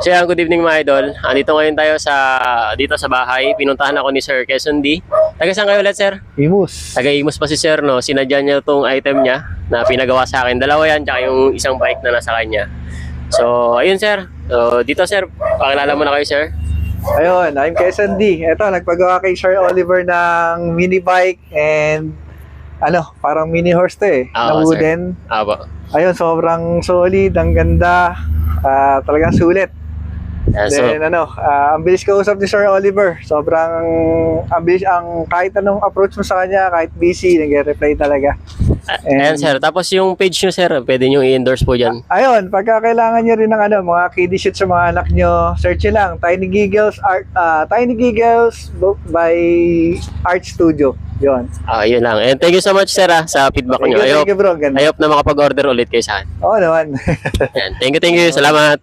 So yan, good evening mga idol. Andito ngayon tayo dito sa bahay. Pinuntahan ako ni Sir Quezon D. Taga saan kayo ulit, sir? Imus. Taga Imus pa si Sir, no? Sinadya niya itong item niya na pinagawa sa akin. Dalawa yan, tsaka yung isang bike na nasa kanya. So, ayun sir. So, dito sir, pakilala mo na kayo, sir. Ayun, I'm Quezon D. Ito, nagpagawa kay Sir Oliver ng mini bike and parang mini horse to na Oo, wooden. Aba. Ayun, sobrang solid, ang ganda. Talagang sulit. Yeah, so, Then ang bilis kausap ni Sir Oliver. Sobrang ang bilis, kahit anong approach mo sa kanya, kahit busy, nag-reply talaga. ayan sir. Tapos yung page nyo, sir, pwede nyo i-endorse po dyan. Ayun, pagka kailangan nyo rin ng mga kiddie shoot sa mga anak nyo, search nyo lang, Tiny Giggles by Art Studio. Yun. Yun lang. And thank you so much, sir, sa feedback nyo. Thank you, bro. Ganda. I hope na makapag-order ulit kayo sa akin. Oo naman. Ayan. Thank you. Salamat.